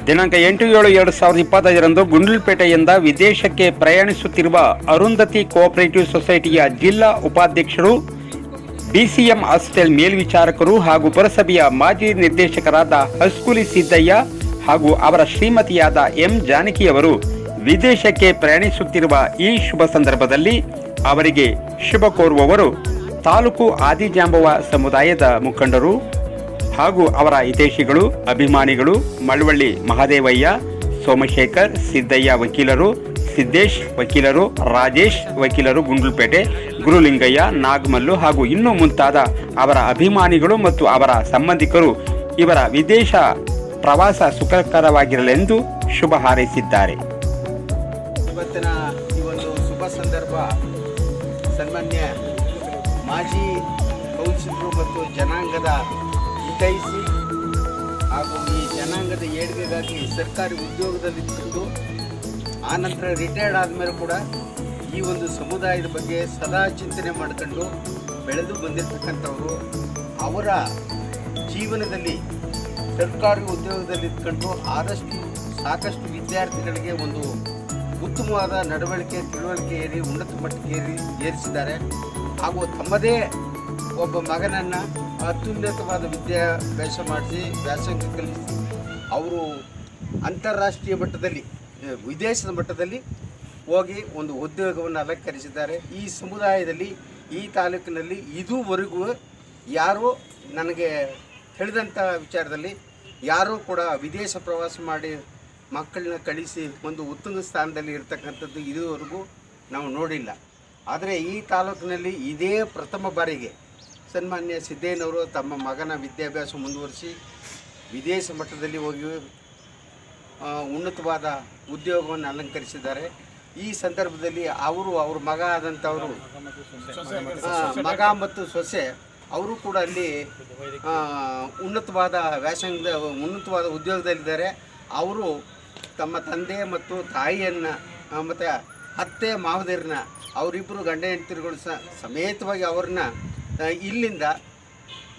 ದಿನಾಂಕ 8/7/2025ರಂದು ಗುಂಡ್ಲುಪೇಟೆಯಿಂದ ವಿದೇಶಕ್ಕೆ ಪ್ರಯಾಣಿಸುತ್ತಿರುವ ಅರುಂಧತಿ ಕೋಆಪರೇಟಿವ್ ಸೊಸೈಟಿಯ ಜಿಲ್ಲಾ ಉಪಾಧ್ಯಕ್ಷರು, ಡಿಸಿಎಂ ಹಾಸ್ಟೆಲ್ ಮೇಲ್ವಿಚಾರಕರು ಹಾಗೂ ಪುರಸಭೆಯ ಮಾಜಿ ನಿರ್ದೇಶಕರಾದ ಹಸ್ಕುಲಿ ಸಿದ್ದಯ್ಯ ಹಾಗೂ ಅವರ ಶ್ರೀಮತಿಯಾದ ಎಂ ಜಾನಕಿಯವರು ವಿದೇಶಕ್ಕೆ ಪ್ರಯಾಣಿಸುತ್ತಿರುವ ಈ ಶುಭ ಸಂದರ್ಭದಲ್ಲಿ ಅವರಿಗೆ ಶುಭ ಕೋರುವವರು ತಾಲೂಕು ಆದಿಜಾಂಬವ ಸಮುದಾಯದ ಮುಖಂಡರು ಹಾಗೂ ಅವರ ಹಿತೈಷಿಗಳು, ಅಭಿಮಾನಿಗಳು ಮಳವಳ್ಳಿ ಮಹಾದೇವಯ್ಯ, ಸೋಮಶೇಖರ್, ಸಿದ್ದಯ್ಯ ವಕೀಲರು, ಸಿದ್ದೇಶ್ ವಕೀಲರು, ರಾಜೇಶ್ ವಕೀಲರು ಗುಂಡ್ಲುಪೇಟೆ, ಗುರುಲಿಂಗಯ್ಯ, ನಾಗಮಲ್ಲು ಹಾಗೂ ಇನ್ನೂ ಮುಂತಾದ ಅವರ ಅಭಿಮಾನಿಗಳು ಮತ್ತು ಅವರ ಸಂಬಂಧಿಕರು ಇವರ ವಿದೇಶ ಪ್ರವಾಸ ಸುಖಕರವಾಗಿರಲೆಂದು ಶುಭ ಹಾರೈಸಿದ್ದಾರೆ. ಇವತ್ತಿನ ಈ ಒಂದು ಶುಭ ಸಂದರ್ಭ ಸನ್ಮಾನ್ಯ ಮಾಜಿ ಕೌನ್ಸಿಲರು ಮತ್ತು ಜನಾಂಗದ ಹಿತೈಷಿ ಹಾಗೂ ಈ ಜನಾಂಗದ ಏಳಿಗೆಗಾಗಿ ಸರ್ಕಾರಿ ಉದ್ಯೋಗದಲ್ಲಿದ್ದು ಆನಂತರ ರಿಟೈರ್ಡ್ ಆದಮೇಲೆ ಕೂಡ ಈ ಒಂದು ಸಮುದಾಯದ ಬಗ್ಗೆ ಸದಾ ಚಿಂತನೆ ಮಾಡಿಕೊಂಡು ಬೆಳೆದು ಬಂದಿರತಕ್ಕಂಥವರು, ಅವರ ಜೀವನದಲ್ಲಿ ಸರ್ಕಾರಿ ಉದ್ಯೋಗದಲ್ಲಿದ್ದುಕೊಂಡು ಆದಷ್ಟು ಸಾಕಷ್ಟು ವಿದ್ಯಾರ್ಥಿಗಳಿಗೆ ಒಂದು ಉತ್ತಮವಾದ ನಡವಳಿಕೆ, ತಿಳುವಳಿಕೆ ಏರಿ ಉನ್ನತ ಮಟ್ಟಕ್ಕೆ ಏರಿಸಿದ್ದಾರೆ. ಹಾಗೂ ತಮ್ಮದೇ ಒಬ್ಬ ಮಗನನ್ನು ಅತ್ಯುನ್ನತವಾದ ವಿದ್ಯಾಭ್ಯಾಸ ಮಾಡಿಸಿ ವ್ಯಾಸಂಗ ಕಲಿಸಿ ಅವರು ಅಂತಾರಾಷ್ಟ್ರೀಯ ಮಟ್ಟದಲ್ಲಿ, ವಿದೇಶದ ಮಟ್ಟದಲ್ಲಿ ಹೋಗಿ ಒಂದು ಉದ್ಯೋಗವನ್ನು ಅಲಂಕರಿಸಿದ್ದಾರೆ. ಈ ಸಮುದಾಯದಲ್ಲಿ, ಈ ತಾಲೂಕಿನಲ್ಲಿ ಇದುವರೆಗೂ ಯಾರೂ ನನಗೆ ತಿಳಿದಂಥ ವಿಚಾರದಲ್ಲಿ ಯಾರೂ ಕೂಡ ವಿದೇಶ ಪ್ರವಾಸ ಮಾಡಿ ಮಕ್ಕಳನ್ನ ಕಳಿಸಿ ಒಂದು ಉತ್ತುಂಗ ಸ್ಥಾನದಲ್ಲಿ ಇರತಕ್ಕಂಥದ್ದು ಇದುವರೆಗೂ ನಾವು ನೋಡಿಲ್ಲ. ಆದರೆ ಈ ತಾಲೂಕಿನಲ್ಲಿ ಇದೇ ಪ್ರಥಮ ಬಾರಿಗೆ ಸನ್ಮಾನ್ಯ ಸಿದ್ದಯ್ಯನವರು ತಮ್ಮ ಮಗನ ವಿದ್ಯಾಭ್ಯಾಸ ಮುಂದುವರಿಸಿ ವಿದೇಶ ಮಟ್ಟದಲ್ಲಿ ಹೋಗಿ ಉನ್ನತವಾದ ಉದ್ಯೋಗವನ್ನು ಅಲಂಕರಿಸಿದ್ದಾರೆ. ಈ ಸಂದರ್ಭದಲ್ಲಿ ಅವ್ರ ಮಗ ಆದಂಥವರು, ಮಗ ಮತ್ತು ಸೊಸೆ ಅವರು ಕೂಡ ಅಲ್ಲಿ ಉನ್ನತವಾದ ಉನ್ನತವಾದ ಉದ್ಯೋಗದಲ್ಲಿದ್ದಾರೆ. ಅವರು ತಮ್ಮ ತಂದೆ ಮತ್ತು ತಾಯಿಯನ್ನು ಮತ್ತು ಅತ್ತೆ ಮಾವದಿರನ್ನ ಅವರಿಬ್ಬರು ಗಂಡ ಹೆಂಡತಿರುಗಳು ಸಮೇತವಾಗಿ ಅವ್ರನ್ನ ಇಲ್ಲಿಂದ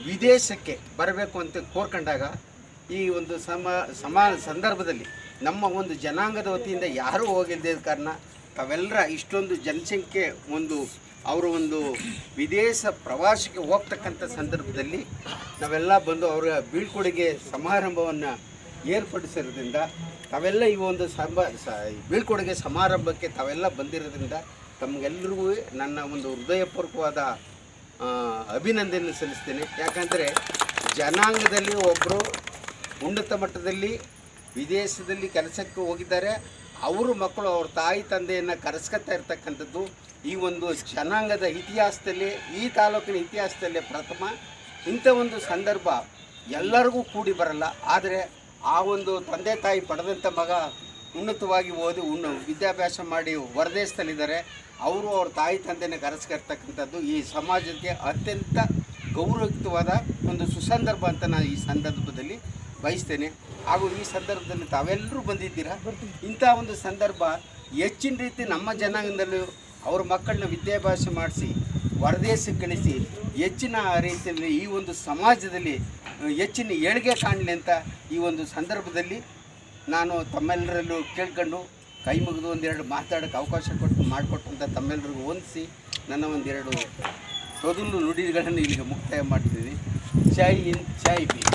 ವಿದೇಶಕ್ಕೆ ಬರಬೇಕು ಅಂತ ಕೋರ್ಕೊಂಡಾಗ ಈ ಒಂದು ಸಂದರ್ಭದಲ್ಲಿ ನಮ್ಮ ಒಂದು ಜನಾಂಗದ ವತಿಯಿಂದ ಯಾರೂ ಹೋಗಿಲ್ಲದ ಕಾರಣ ತಾವೆಲ್ಲರ ಇಷ್ಟೊಂದು ಜನಸಂಖ್ಯೆ ಅವರು ಒಂದು ವಿದೇಶ ಪ್ರವಾಸಕ್ಕೆ ಹೋಗ್ತಕ್ಕಂಥ ಸಂದರ್ಭದಲ್ಲಿ ನಾವೆಲ್ಲ ಬಂದು ಅವರ ಬೀಳ್ಕೊಡುಗೆ ಸಮಾರಂಭವನ್ನು ಏರ್ಪಡಿಸಿರೋದ್ರಿಂದ ತಾವೆಲ್ಲ ಈ ಒಂದು ಬೀಳ್ಕೊಡುಗೆ ಸಮಾರಂಭಕ್ಕೆ ತಾವೆಲ್ಲ ಬಂದಿರೋದ್ರಿಂದ ತಮಗೆಲ್ಲರಿಗೂ ನನ್ನ ಒಂದು ಹೃದಯಪೂರ್ವಕವಾದ ಅಭಿನಂದನೆ ಸಲ್ಲಿಸ್ತೇನೆ. ಯಾಕಂದರೆ ಜನಾಂಗದಲ್ಲಿ ಒಬ್ಬರು ಉನ್ನತ ಮಟ್ಟದಲ್ಲಿ ವಿದೇಶದಲ್ಲಿ ಕೆಲಸಕ್ಕೆ ಹೋಗಿದ್ದಾರೆ, ಅವರು ಮಕ್ಕಳು ಅವ್ರ ತಾಯಿ ತಂದೆಯನ್ನು ಕರೆಸ್ಕೊತಾ ಇರ್ತಕ್ಕಂಥದ್ದು ಈ ಒಂದು ಜನಾಂಗದ ಇತಿಹಾಸದಲ್ಲಿ, ಈ ತಾಲೂಕಿನ ಇತಿಹಾಸದಲ್ಲೇ ಪ್ರಥಮ. ಇಂಥ ಒಂದು ಸಂದರ್ಭ ಎಲ್ಲರಿಗೂ ಕೂಡಿ ಬರಲ್ಲ. ಆದರೆ ಆ ಒಂದು ತಂದೆ ತಾಯಿ ಪಡೆದಂಥ ಮಗ ಉನ್ನತವಾಗಿ ಓದಿ ವಿದ್ಯಾಭ್ಯಾಸ ಮಾಡಿ ಹೊರದೇಶದಲ್ಲಿದ್ದಾರೆ, ಅವರು ಅವ್ರ ತಾಯಿ ತಂದೆನ ಕರೆಸ್ಕೊಳ್ತಕ್ಕಂಥದ್ದು ಈ ಸಮಾಜಕ್ಕೆ ಅತ್ಯಂತ ಗೌರವಯುಕ್ತವಾದ ಒಂದು ಸುಸಂದರ್ಭ ಅಂತ ನಾನು ಈ ಸಂದರ್ಭದಲ್ಲಿ ಬಯಸ್ತೇನೆ. ಹಾಗೂ ಈ ಸಂದರ್ಭದಲ್ಲಿ ತಾವೆಲ್ಲರೂ ಬಂದಿದ್ದೀರಾ. ಇಂಥ ಒಂದು ಸಂದರ್ಭ ಹೆಚ್ಚಿನ ರೀತಿ ನಮ್ಮ ಜನಾಂಗದಲ್ಲೂ ಅವ್ರ ಮಕ್ಕಳನ್ನ ವಿದ್ಯಾಭ್ಯಾಸ ಮಾಡಿಸಿ ಹೊರದೇಶಕ್ಕೆ ಕಳಿಸಿ ಹೆಚ್ಚಿನ ರೀತಿಯಲ್ಲಿ ಈ ಒಂದು ಸಮಾಜದಲ್ಲಿ ಹೆಚ್ಚಿನ ಏಳಿಗೆ ಕಾಣಲಿ ಅಂತ ಈ ಒಂದು ಸಂದರ್ಭದಲ್ಲಿ ನಾನು ತಮ್ಮೆಲ್ಲರಲ್ಲೂ ಕೇಳ್ಕೊಂಡು ಕೈ ಮುಗಿದು ಒಂದೆರಡು ಮಾತಾಡೋಕ್ಕೆ ಅವಕಾಶ ಮಾಡಿಕೊಟ್ಟಂಥ ತಮ್ಮೆಲ್ಲರಿಗೂ ಹೊಂದಿಸಿ ನನ್ನ ಒಂದೆರಡು ತೊದಲು ನುಡಿಗಳನ್ನು ಇಲ್ಲಿಗೆ ಮುಕ್ತಾಯ ಮಾಡ್ತಿದ್ದೀನಿ. ಜೈ ಹಿಂದ್, ಜೈ ಭೀಮ್.